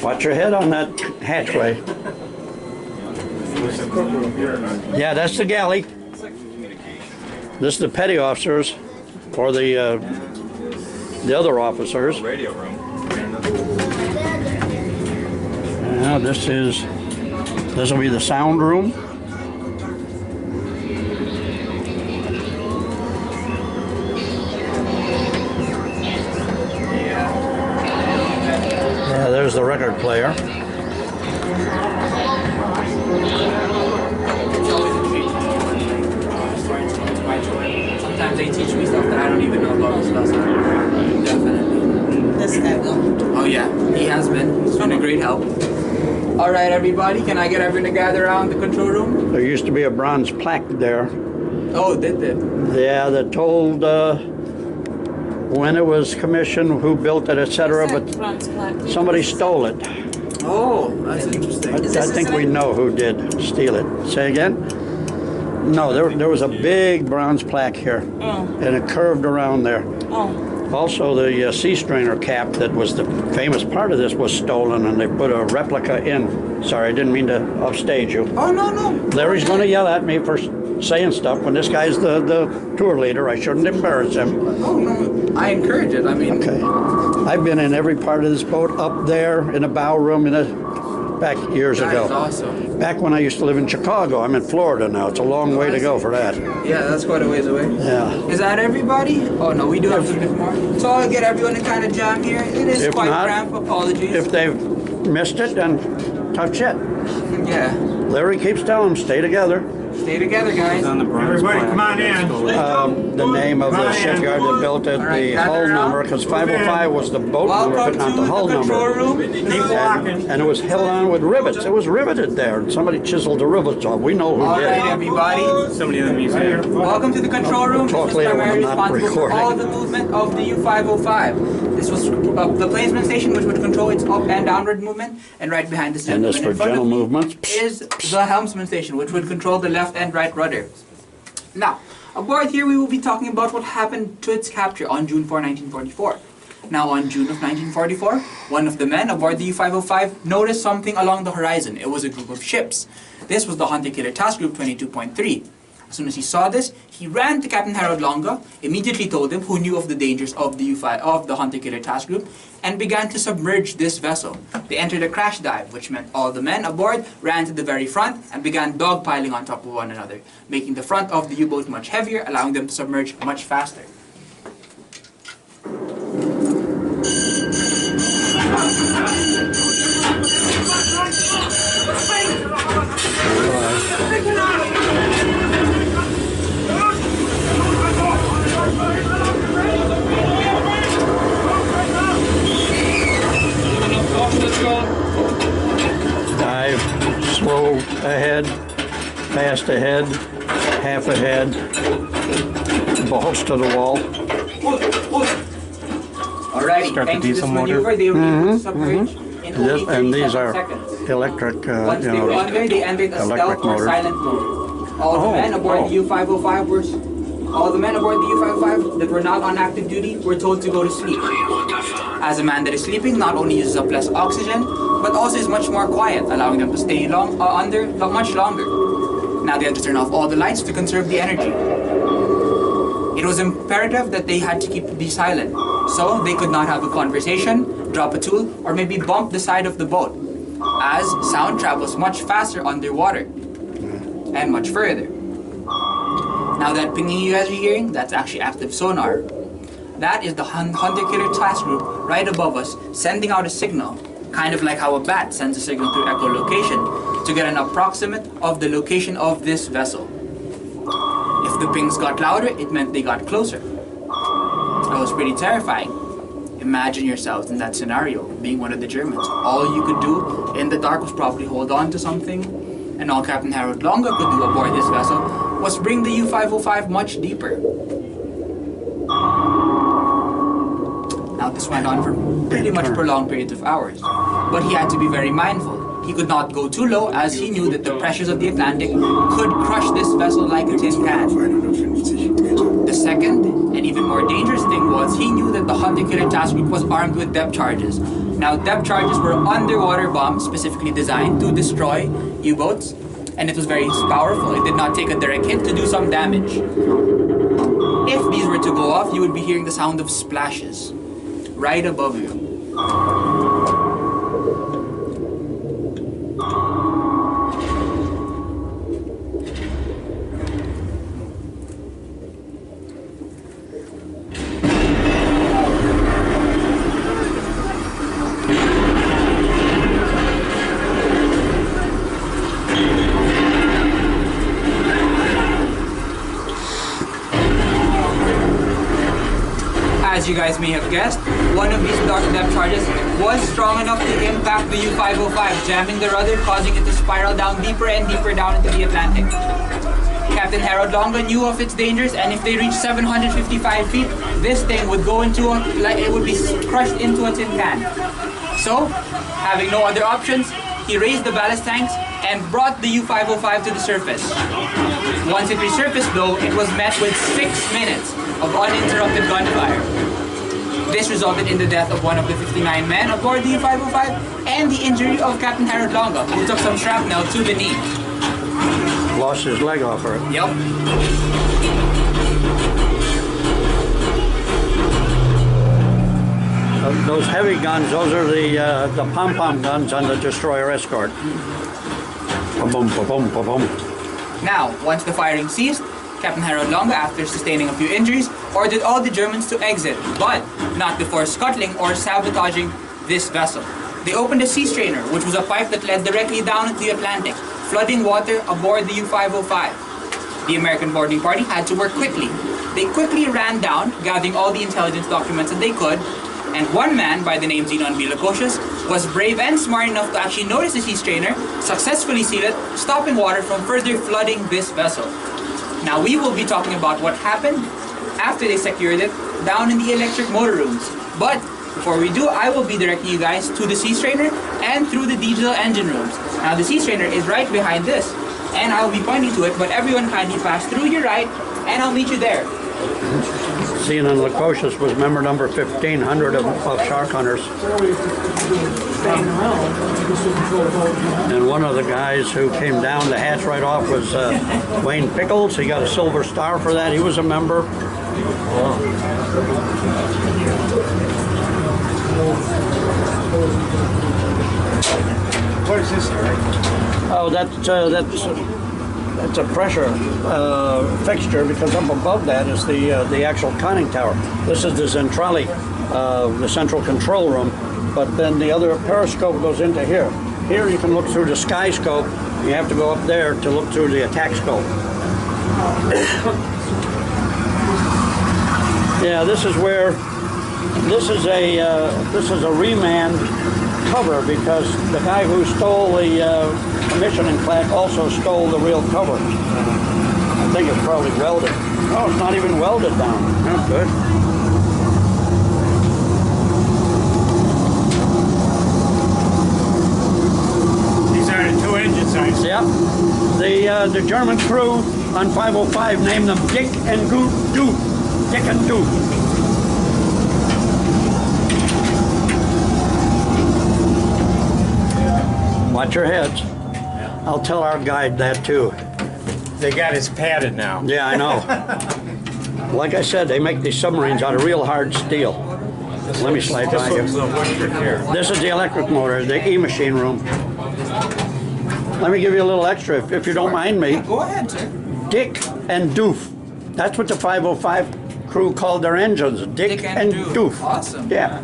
Watch your head on that hatchway. Yeah, that's the galley. This is the petty officers, or the other officers. Radio room. Now this will be the sound room. Yeah, there's the record player. Sometimes they teach me stuff that I don't even know about this lesson. Definitely. This guy will. Oh yeah, he has been. He's been a great help. All right, everybody, can I get everyone to gather around the control room? There used to be a bronze plaque there. Oh, did they? Yeah, that told when it was commissioned, who built it, etc. But somebody stole it. Oh, that's interesting. I think we know who did steal it. Say again? No, there was a big bronze plaque here, and it curved around there. Also, the sea strainer cap that was the famous part of this was stolen, and they put a replica in. Sorry, I didn't mean to upstage you. Oh, no. Larry's going to yell at me for saying stuff when this guy's the tour leader. I shouldn't embarrass him. Oh, no. I encourage it. I mean... Okay. I've been in every part of this boat, up there, in the bow room, back years ago. That is awesome. Back when I used to live in Chicago. I'm in Florida now. It's a long way to go for that. Yeah, that's quite a ways away. Yeah. Is that everybody? Oh, no, we do have a bit more. So I'll get everyone to kind of jam here. It is If quite not, cramped. Apologies. If they've missed it, then tough shit. Yeah. Larry keeps telling them, stay together. Stay together, guys. Everybody, come on in. The name of the shipyard that built it, the hull number, because 505 was the boat number, but not the hull number. And it was held on with rivets. It was riveted there, and somebody chiseled the rivets off. We know who All did right, it. everybody. Somebody in the museum. Welcome to the control room. Talk This is later when I'm primarily not responsible for recording. all the movement of the U-505. This was the plainsman station, which would control its up and downward movement, and right behind this And this gentleman for in front gentle of me movements. is the helmsman station, which would control the left and right rudder. Now, aboard here we will be talking about what happened to its capture on June 4, 1944. Now, on June of 1944, one of the men aboard the U-505 noticed something along the horizon. It was a group of ships. This was the Hunter-Killer Task Group 22.3. As soon as he saw this, he ran to Captain Harold Longa, immediately told him, who knew of the dangers of the Hunter-Killer Task Group, and began to submerge this vessel. They entered a crash dive, which meant all the men aboard ran to the very front and began dogpiling on top of one another, making the front of the U-boat much heavier, allowing them to submerge much faster. Dive, slow ahead, fast ahead, half ahead, balls to the wall. Alrighty, Start the thanks to this diesel motor. maneuver, they were able to submerge in only And 37 these are seconds. electric, Once they were under, they entered a electric stealth or motor. silent mode. All the men aboard the U-505 that were not on active duty were told to go to sleep. As a man that is sleeping not only uses up less oxygen, but also is much more quiet, allowing them to stay under much longer. Now they had to turn off all the lights to conserve the energy. It was imperative that they had to be silent, so they could not have a conversation, drop a tool, or maybe bump the side of the boat, as sound travels much faster underwater and much further. Now that pinging you guys are hearing, that's actually active sonar. That is the Hunter-Killer Task Group right above us, sending out a signal, kind of like how a bat sends a signal through echolocation, to get an approximate of the location of this vessel. If the pings got louder, it meant they got closer. That was pretty terrifying. Imagine yourselves in that scenario, being one of the Germans. All you could do in the dark was probably hold on to something, and all Captain Harold Longa could do aboard this vessel was bring the U-505 much deeper. Now this went on for pretty much prolonged periods of hours, but he had to be very mindful. He could not go too low, as he knew that the pressures of the Atlantic could crush this vessel like a tin can. The second, and even more more dangerous thing was he knew that the Hunter Killer Task Group was armed with depth charges. Now, depth charges were underwater bombs specifically designed to destroy U-boats, and it was very powerful. It did not take a direct hit to do some damage. If these were to go off, you would be hearing the sound of splashes right above you. As you guys may have guessed, one of these dark depth charges was strong enough to impact the U-505, jamming the rudder, causing it to spiral down deeper and deeper down into the Atlantic. Captain Harold Longa knew of its dangers, and if they reached 755 feet, this thing would go into it would be crushed into a tin can. So, having no other options, he raised the ballast tanks and brought the U-505 to the surface. Once it resurfaced though, it was met with 6 minutes of uninterrupted gunfire. This resulted in the death of one of the 59 men aboard the U-505 and the injury of Captain Harold Longa, who took some shrapnel to the knee. Lost his leg off her. Yep. Those heavy guns, those are the pom-pom guns on the destroyer escort. Ba-boom, ba-boom, ba-boom. Now, once the firing ceased, Captain Harold Longa, after sustaining a few injuries, ordered all the Germans to exit, but not before scuttling or sabotaging this vessel. They opened a sea strainer, which was a pipe that led directly down into the Atlantic, flooding water aboard the U-505. The American boarding party had to work quickly. They quickly ran down, gathering all the intelligence documents that they could, and one man by the name Zenon Villacocious was brave and smart enough to actually notice the sea strainer, successfully seal it, stopping water from further flooding this vessel. Now we will be talking about what happened after they secured it down in the electric motor rooms. But before we do, I will be directing you guys to the sea strainer and through the diesel engine rooms. Now the sea strainer is right behind this, and I will be pointing to it, but everyone kindly pass through your right, and I'll meet you there. Zenon Villacocious was member number 1500 of Shark Hunters. And one of the guys who came down the hatch right off was Wayne Pickles. He got a silver star for that. He was a member. What is this? Oh, that's a pressure fixture, because up above that is the actual conning tower. This is the centrale, the central control room, but then the other periscope goes into here. Here you can look through the sky scope. You have to go up there to look through the attack scope. Yeah, this is where this is a remand cover, because the guy who stole the commissioning plaque also stole the real cover. I think it's probably welded. Oh, it's not even welded down. That's good. These are the 2 engine sides. Yeah. The German crew on 505 named them Dick and Doof. Dick and Doof. Watch your heads. I'll tell our guide that too. They got us padded now. Yeah, I know. Like I said, they make these submarines out of real hard steel. Let me slide by you. This is the electric motor, the E-machine room. Let me give you a little extra, if you don't mind me. Go ahead, sir. Dick and Doof. That's what the 505 crew called their engines. Dick and Doof. Awesome. Yeah.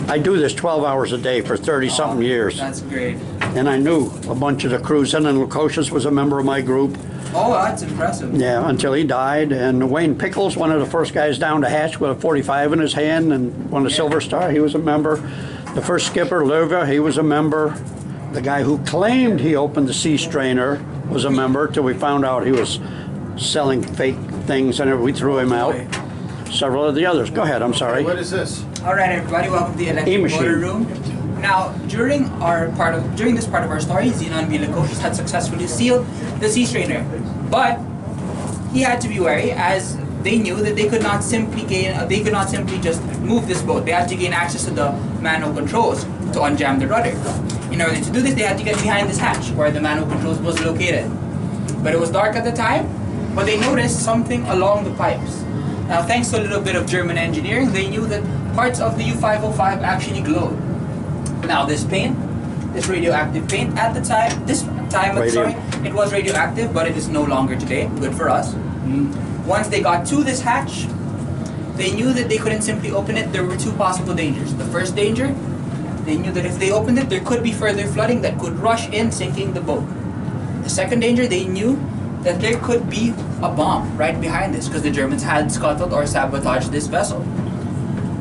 I do this 12 hours a day for 30-something years. That's great. And I knew a bunch of the crews. And then Villacocious was a member of my group. Oh, that's impressive. Yeah, until he died. And Wayne Pickles, one of the first guys down to hatch with a 45 in his hand and won a Silver Star, he was a member. The first skipper, Lerva, he was a member. The guy who claimed he opened the sea strainer was a member, till we found out he was selling fake things, and we threw him out. Several of the others. Go ahead, I'm sorry. What is this? All right, everybody, welcome to the electric motor room. Now, during this part of our story, Zenon Villacocious had successfully sealed the sea strainer, but he had to be wary, as they knew that they could not simply just move this boat. They had to gain access to the manual controls to unjam the rudder. In order to do this, they had to get behind this hatch where the manual controls was located. But it was dark at the time, but they noticed something along the pipes. Now, thanks to a little bit of German engineering, they knew that parts of the U-505 actually glowed. Now, this paint, this radioactive paint, at the time, it was radioactive, but it is no longer today. Good for us. Once they got to this hatch, they knew that they couldn't simply open it. There were two possible dangers. The first danger, they knew that if they opened it, there could be further flooding that could rush in, sinking the boat. The second danger, they knew that there could be a bomb right behind this because the Germans had scuttled or sabotaged this vessel.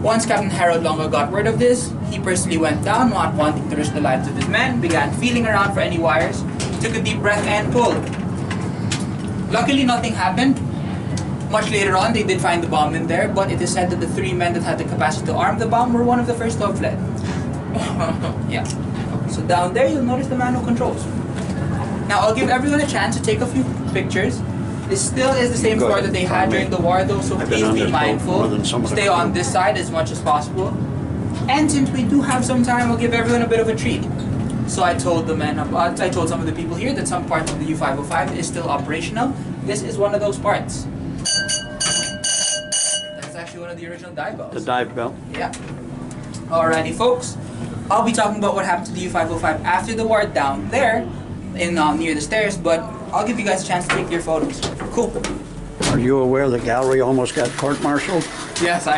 Once Captain Harold Longo got word of this, he personally went down, not wanting to risk the lives of his men, began feeling around for any wires, took a deep breath and pulled. Luckily, nothing happened. Much later on, they did find the bomb in there, but it is said that the three men that had the capacity to arm the bomb were one of the first to have fled. Yeah. So down there, you'll notice the manual controls. Now, I'll give everyone a chance to take a few pictures. This still is the same floor that they had during the war, though, so please be mindful. Stay on this side as much as possible. And since we do have some time, I'll give everyone a bit of a treat. So I told the men, I told some of the people here that some parts of the U-505 is still operational. This is one of those parts. That's actually one of the original dive bells. The dive bell. Yeah. Alrighty, folks. I'll be talking about what happened to the U-505 after the war down there, in near the stairs, but I'll give you guys a chance to take your photos. Cool. Are you aware the gallery almost got court-martialed? Yes, I heard.